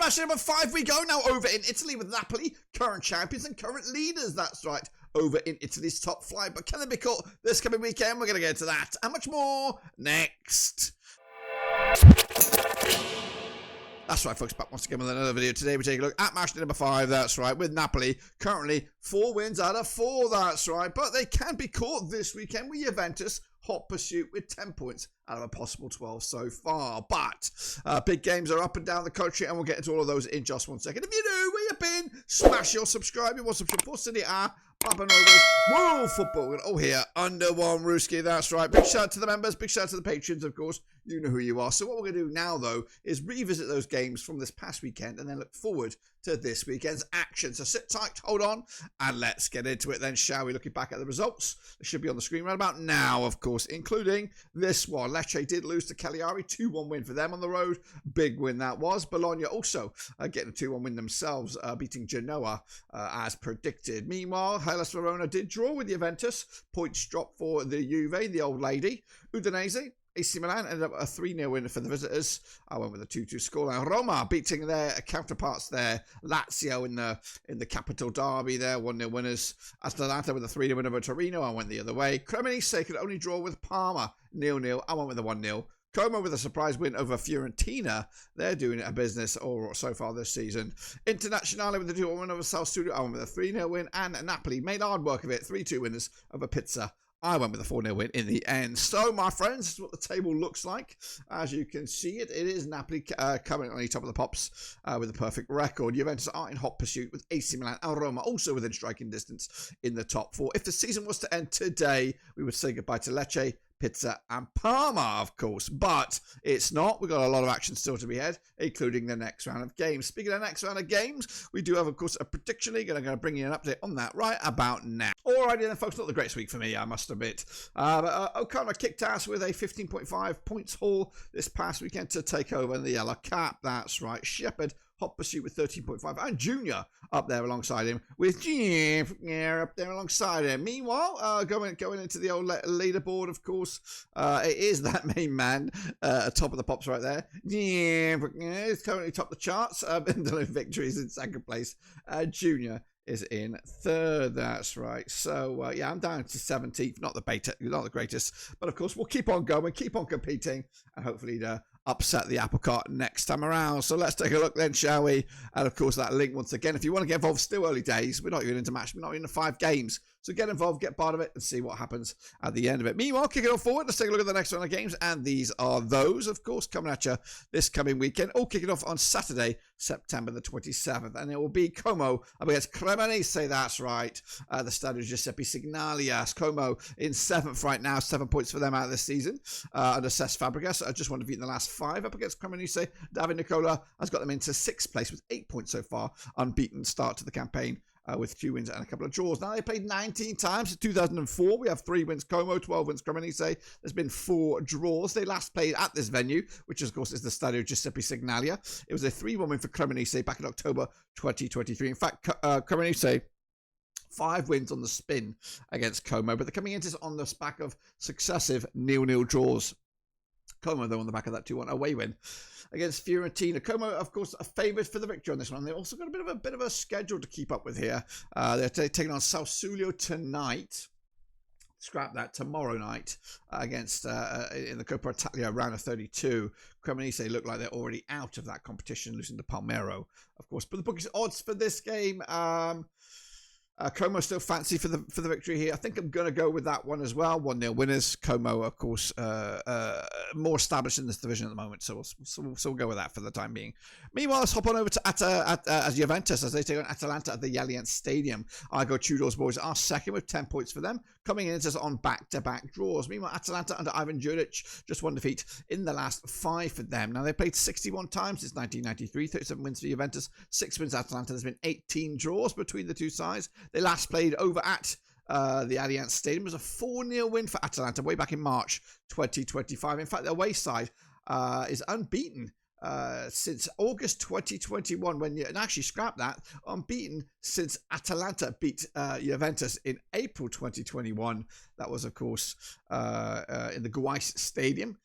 match number 5 we go now over in Italy with Napoli, current champions and current leaders. That's right, over in Italy's top flight. But can they be caught this coming weekend? We're going to get to that and much more next. That's right, folks, back once again with another video. Today we take a look at match number 5, that's right, with Napoli. Currently 4 wins out of 4, that's right. But they can be caught this weekend with Juventus, hot pursuit with 10 points out of a possible 12 so far. But big games are up and down the country, and we'll get into all of those in just 1 second. If you know where you've been, smash your subscribe. What's up for Serie A, Papa Nova's World Football. And oh, here, under one Ruski, that's right. Big shout out to the members, big shout out to the patrons, of course. You know who you are. So what we're going to do now, though, is revisit those games from this past weekend and then look forward to this weekend's action. So sit tight, hold on, and let's get into it then, shall we? Looking back at the results, they should be on the screen right about now, of course, including this one. Lecce did lose to Cagliari, 2-1 win for them on the road. Big win that was. Bologna also getting a 2-1 win themselves, beating Genoa as predicted. Meanwhile, Verona did draw with Juventus. Points dropped for the Juve, the old lady. Udinese, AC Milan ended up a 3-0 win for the visitors. I went with a 2-2 scoreline. Roma beating their counterparts there. Lazio in the capital derby there, 1-0 winners. Atalanta with a 3-0 win over Torino. I went the other way. Cremonese could only draw with Parma, 0-0. I went with a 1-0. Como with a surprise win over Fiorentina. They're doing a business all so far this season. Internazionale with a 2-1 win over Sassuolo. I went with a 3-0 win. And Napoli made hard work of it. 3-2 winners over Pisa. I went with a 4-0 win in the end. So, my friends, this is what the table looks like. As you can see it is Napoli coming on the top of the pops with a perfect record. Juventus are in hot pursuit with AC Milan and Roma also within striking distance in the top 4. If the season was to end today, we would say goodbye to Lecce, Pizza and Parma, of course, but it's not. We've got a lot of action still to be had, including the next round of games. Speaking of the next round of games, we do have, of course, a prediction league, and I'm going to bring you an update on that right about now. Alrighty then, folks, not the greatest week for me, I must admit. But O'Connor kicked ass with a 15.5 points haul this past weekend to take over the yellow cap. That's right. Shepherd hot pursuit with 13.5, and Junior up there alongside him with up there alongside him. Meanwhile, going into the old leaderboard, of course, it is that main man top of the pops right there. He's currently top the charts. Victories in second place. Junior is in third. That's right. So yeah, I'm down to 17th. Not the greatest, but of course we'll keep on going, keep on competing, and hopefully upset the apple cart next time around. So let's take a look then, shall we? And of course that link once again, if you want to get involved, still early days. We're not even into match, we're not into 5 games. So get involved, get part of it, and see what happens at the end of it. Meanwhile, kicking on forward, let's take a look at the next round of games. And these are those, of course, coming at you this coming weekend. All kicking off on Saturday, September the 27th. And it will be Como up against Cremonese, that's right. The Stadio Giuseppe Signalias. Como in 7th right now, 7 points for them out of this season. Under Cesc Fabregas, I just want to beat in the last 5 up against Cremonese. David Nicola has got them into 6th place with 8 points so far. Unbeaten start to the campaign. With 2 wins and a couple of draws. Now, they played 19 times in 2004. We have 3 wins Como, 12 wins Cremonese. There's been 4 draws. They last played at this venue, which, of course, is the Stadio Giuseppe Signalia. It was a 3-1 win for Cremonese back in October 2023. In fact, Cremonese 5 wins on the spin against Como, but they're coming into this on the back of successive 0-0 draws. Como, though, on the back of that 2-1 away win against Fiorentina. Como, of course, are favoured for the victory on this one. They've also got a bit of a schedule to keep up with here. They're taking on Sassuolo tonight. Scrap that, tomorrow night against in the Coppa Italia round of 32. Cremonese look like they're already out of that competition, losing to Palmero, of course. But the bookies odds for this game, Como still fancy for the victory here. I think I'm going to go with that one as well. 1-0 winners. Como, of course, more established in this division at the moment, so we'll go with that for the time being. Meanwhile, let's hop on over to Juventus as they take on Atalanta at the Allianz Stadium. Igor Tudor's boys are second with 10 points for them, coming in just on back-to-back draws. Meanwhile, Atalanta under Ivan Juric, just 1 defeat in the last 5 for them. Now, they played 61 times since 1993, 37 wins for Juventus, 6 wins Atalanta. There's been 18 draws between the two sides. They last played over at the Allianz Stadium. It was a 4-0 win for Atalanta way back in March 2025. In fact, their away side is unbeaten since August 2021, and actually scrap that, unbeaten since Atalanta beat Juventus in April 2021. That was, of course, in the Guais Stadium.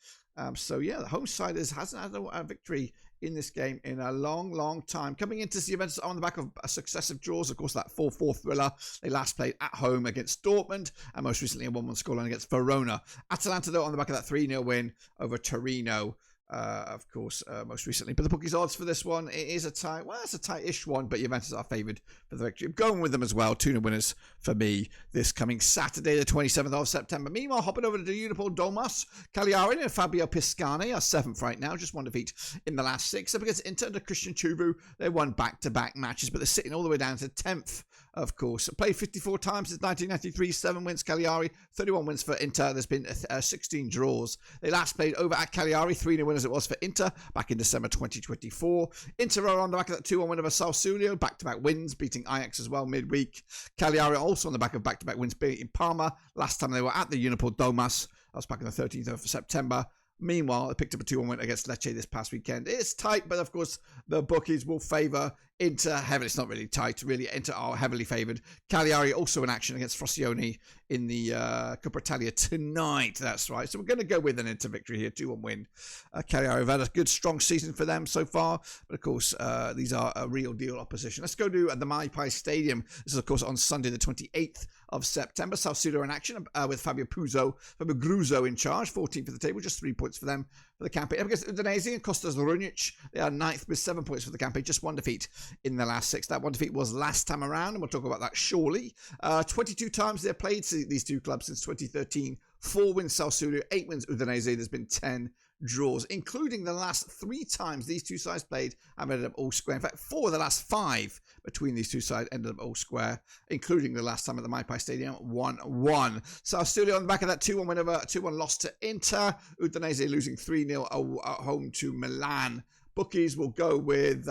So yeah, the home side hasn't had a victory in this game in a long time. Coming into Juventus on the back of successive draws, of course, that 4-4 thriller. They last played at home against Dortmund, and most recently a 1-1 scoreline against Verona. Atalanta, though, on the back of that 3-0 win over Torino. Of course, most recently. But the bookies' odds for this one, it is a tight, well, it's a tight-ish one, but Juventus are favoured for the victory. I'm going with them as well. 2-0 winners for me this coming Saturday, the 27th of September. Meanwhile, hopping over to the Unipol Domas, Cagliari and Fabio Piscani are 7th right now, just one defeat in the last 6. Up against Inter and Christian Chuvu, they won back-to-back matches, but they're sitting all the way down to 10th. Of course, played 54 times since 1993, 7 wins Cagliari, 31 wins for Inter. There's been 16 draws. They last played over at Cagliari, 3-0 winners it was for Inter back in December 2024. Inter are on the back of that 2-1 win over Sassuolo, back-to-back wins, beating Ajax as well midweek. Cagliari also on the back of back-to-back wins, beating Parma. Last time they were at the Unipol Domas, that was back on the 13th of September. Meanwhile, they picked up a 2-1 win against Lecce this past weekend. It's tight, but of course, the bookies will favour Inter heavily. It's not really tight, really. Inter are heavily favoured. Cagliari also in action against Frosinone in the Coppa Italia tonight. That's right. So we're going to go with an Inter victory here, 2-1 win. Cagliari have had a good, strong season for them so far. But of course, these are a real deal opposition. Let's go to the Maipai Stadium. This is, of course, on Sunday, the 28th of September. Sassuolo in action with Fabio Gruzzo in charge. 14th for the table, just 3 points for them for the campaign. Up against Udinese and Kostas Runic, they are 9th with 7 points for the campaign. Just one defeat in the last 6. That one defeat was last time around, and we'll talk about that shortly. 22 times they've played these two clubs since 2013. 4 wins Sassuolo, 8 wins Udinese. There's been 10 draws, including the last 3 times these two sides played have ended up all square. In fact, 4 of the last 5 between these two sides ended up all square, including the last time at the Maipai Stadium, 1-1. Sassuolo on the back of that 2-1 win over 2-1 loss to Inter. Udinese losing 3-0 at home to Milan. Bookies will go with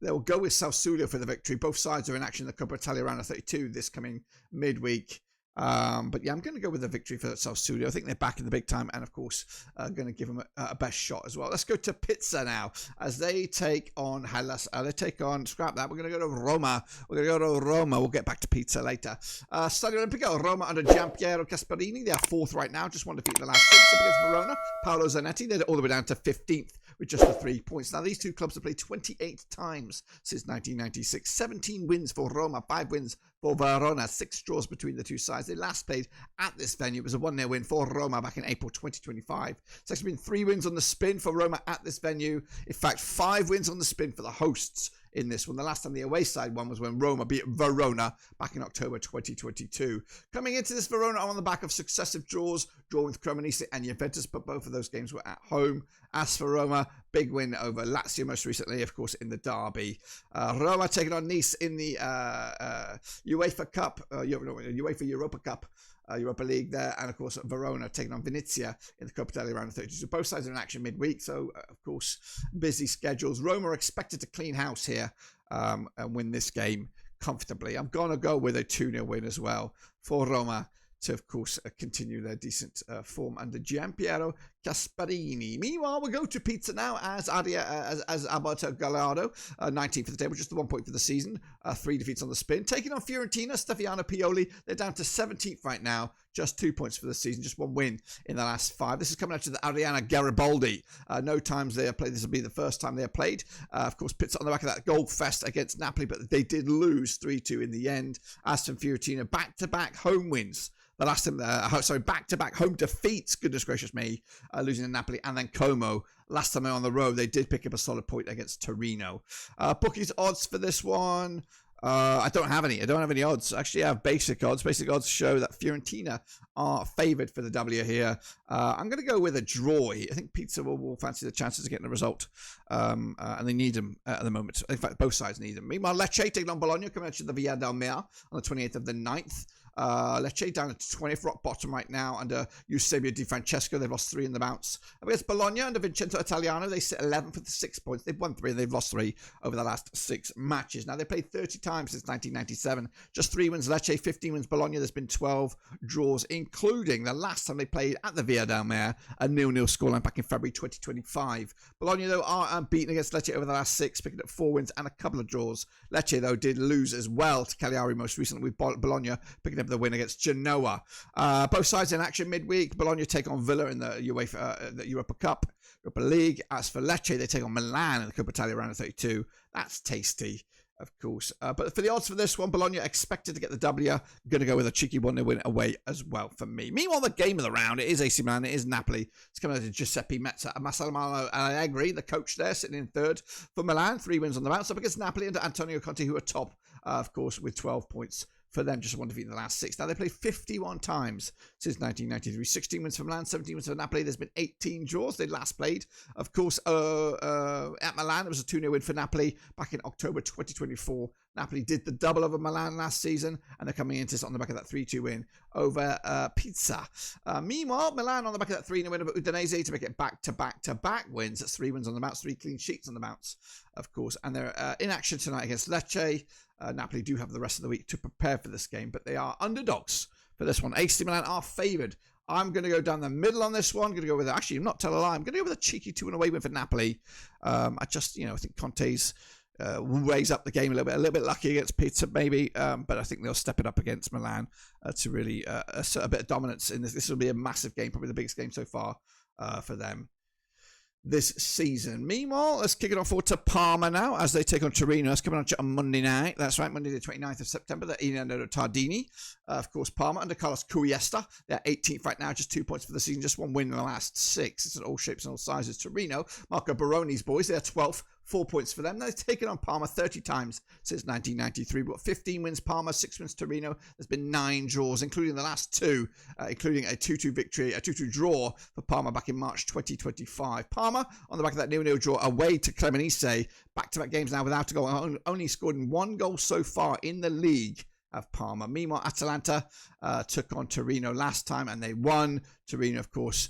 they'll go with Sassuolo for the victory. Both sides are in action in the Coppa Italia round of 32 this coming midweek. But yeah, I'm going to go with the victory for Sassuolo. I think they're back in the big time, and of course, going to give them a best shot as well. Let's go to Pisa now, as they take on Hellas. Scrap that. We're going to go to Roma. We'll get back to Pisa later. Stadio Olimpico, Roma under Giampiero Gasparini. They are 4th right now, just one defeat in the last 6 up against Verona. Paolo Zanetti, they're all the way down to 15th. With just the 3 points. Now, these two clubs have played 28 times since 1996. 17 wins for Roma, 5 wins for Verona, 6 draws between the two sides. They last played at this venue. It was a 1-0 win for Roma back in April 2025. It's actually been 3 wins on the spin for Roma at this venue. In fact, 5 wins on the spin for the hosts in this one. The last time the away side won was when Roma beat Verona back in October 2022. Coming into this, Verona are on the back of successive draws, drawn with Cremonese and Juventus, but both of those games were at home. As for Roma, big win over Lazio most recently, of course, in the derby. Roma taking on Nice in the UEFA Cup, UEFA Europa Cup. Europa League there, and of course Verona taking on Venezia in the Coppa Italia round of 32. So both sides are in action midweek, so of course busy schedules. Roma are expected to clean house here and win this game comfortably. I'm going to go with a 2-0 win as well for Roma to, of course, continue their decent form under Giampiero Gasparini. Meanwhile, we'll go to Pizza now as Alberto Gallardo, 19th for the table, just the 1 point for the season, 3 defeats on the spin. Taking on Fiorentina, Stefano Pioli, they're down to 17th right now, just 2 points for the season, just 1 win in the last 5. This is coming out to the Ariana Garibaldi. No times they have played. This will be the first time they have played. Of course, Pizza on the back of that goal fest against Napoli, but they did lose 3-2 in the end. As for Fiorentina, back-to-back home wins. The last time, back-to-back home defeats, goodness gracious me, losing to Napoli and then Como. Last time they're on the road, they did pick up a solid point against Torino. Bookies odds for this one. I don't have any odds. Actually, I have basic odds. Basic odds show that Fiorentina are favoured for the W here. I'm going to go with a draw. I think Pizza will fancy the chances of getting a result. And they need them at the moment. In fact, both sides need them. Meanwhile, Lecce taking on Bologna, coming out to the Via del Mare on the 28th of the 9th. Lecce down to 20th, rock bottom right now under Eusebio Di Francesco. They've lost 3 in the bounce. Against Bologna under Vincenzo Italiano, they sit 11th with 6 points. They've won 3 and they've lost 3 over the last 6 matches. Now, they played 30 times since 1997. Just 3 wins Lecce, 15 wins Bologna. There's been 12 draws, including the last time they played at the Via del Mare, a 0-0 scoreline back in February 2025. Bologna, though, are unbeaten against Lecce over the last 6, picking up 4 wins and a couple of draws. Lecce, though, did lose as well to Cagliari most recently, with Bologna picking up the win against Genoa. Both sides in action midweek. Bologna take on Villa in the UEFA, the Europa Cup. Europa League. As for Lecce, they take on Milan in the Coppa Italia round of 32. That's tasty, of course. But for the odds for this one, Bologna expected to get the W. Going to go with a cheeky 1-0 win away as well for me. Meanwhile, the game of the round, it is AC Milan, it is Napoli. It's coming out to Giuseppe Meazza and Massimiliano Allegri, the coach there, sitting in third for Milan. 3 wins on the bounce up against Napoli and Antonio Conte, who are top, of course, with 12 points. For them, just one defeat in the last 6. Now, they played 51 times since 1993. 16 wins for Milan, 17 wins for Napoli. There's been 18 draws. They last played, of course, at Milan. It was a 2-0 win for Napoli back in October 2024. Napoli did the double over Milan last season, and they're coming into this on the back of that 3-2 win over Pisa. Meanwhile, Milan on the back of that 3-0 win over Udinese to make it back-to-back wins. That's 3 wins on the bounce, 3 clean sheets on the bounce, of course. And they're in action tonight against Lecce. Napoli do have the rest of the week to prepare for this game, but they are underdogs for this one. AC Milan are favoured. I'm going to go down the middle on this one. I'm going to go with, actually, I'm not telling a lie. I'm going to go with a cheeky 2-1 away win for Napoli. I think Conte's will raise up the game a little bit lucky against Pizza maybe, but I think they'll step it up against Milan to really assert a bit of dominance in this. This will be a massive game, probably the biggest game so far for them this season. Meanwhile, let's kick it off forward to Parma now as they take on Torino. It's coming on Monday night. That's right, Monday the 29th of September. They're Iniando Tardini. Of course, Parma under Carlos Cuesta. They're 18th right now, just 2 points for the season, just 1 win in the last 6. It's in all shapes and all sizes. Torino, Marco Baroni's boys, they're 12th. 4 points for them. They've taken on Parma 30 times since 1993. We've got 15 wins Parma, 6 wins Torino. There's been 9 draws, including the last 2, including a 2-2 victory, a 2-2 draw for Parma back in March 2025. Parma, on the back of that 0-0 draw away to Cremonese, back-to-back games now without a goal, only scored 1 goal so far in the league of Parma. Meanwhile, Atalanta took on Torino last time and they won. Torino, of course,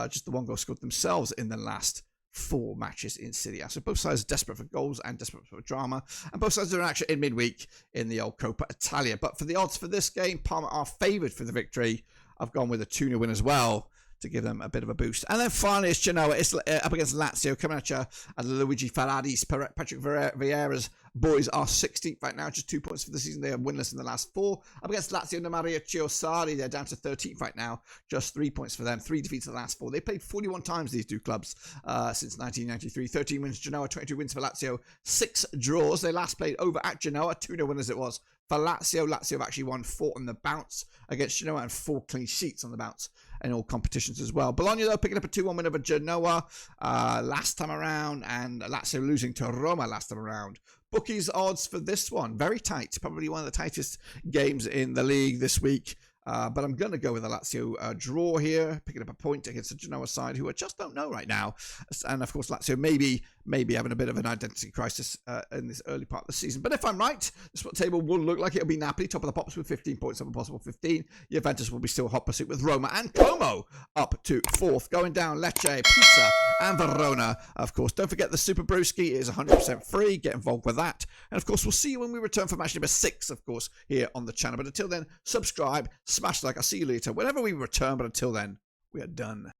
just the 1 goal scored themselves in the last 4 matches in Serie A. So both sides are desperate for goals and desperate for drama. And both sides are in action in midweek in the old Coppa Italia. But for the odds for this game, Parma are favoured for the victory. I've gone with a 2-0 win as well to give them a bit of a boost. And then finally, it's Genoa. It's up against Lazio, coming at you. And Luigi Faradi's, Patrick Vieira's boys are 16th right now, just 2 points for the season. They are winless in the last 4. Up against Lazio and Mario Chiosari, they're down to 13th right now, just 3 points for them. 3 defeats in the last 4. They played 41 times, these 2 clubs, since 1993. 13 wins Genoa, 22 wins for Lazio, 6 draws. They last played over at Genoa, 2-0 winners it was. For Lazio, Lazio have actually won 4 on the bounce against Genoa and 4 clean sheets on the bounce in all competitions as well. Bologna, though, picking up a 2-1 win over Genoa last time around, and Lazio losing to Roma last time around. Bookies odds for this one, very tight. Probably one of the tightest games in the league this week. But I'm going to go with a Lazio draw here, picking up a point against the Genoa side, who I just don't know right now. And, of course, Lazio maybe having a bit of an identity crisis in this early part of the season. But if I'm right, this is what the table will look like. It'll be Napoli, top of the pops with 15 points, up a possible 15. Juventus will be still hot pursuit with Roma and Como up to 4th. Going down, Lecce, Pisa and Verona, of course. Don't forget the Super Brewski is 100% free. Get involved with that. And, of course, we'll see you when we return for match number 6, of course, here on the channel. But until then, subscribe, smash the like. I'll see you later whenever we return. But until then, we are done.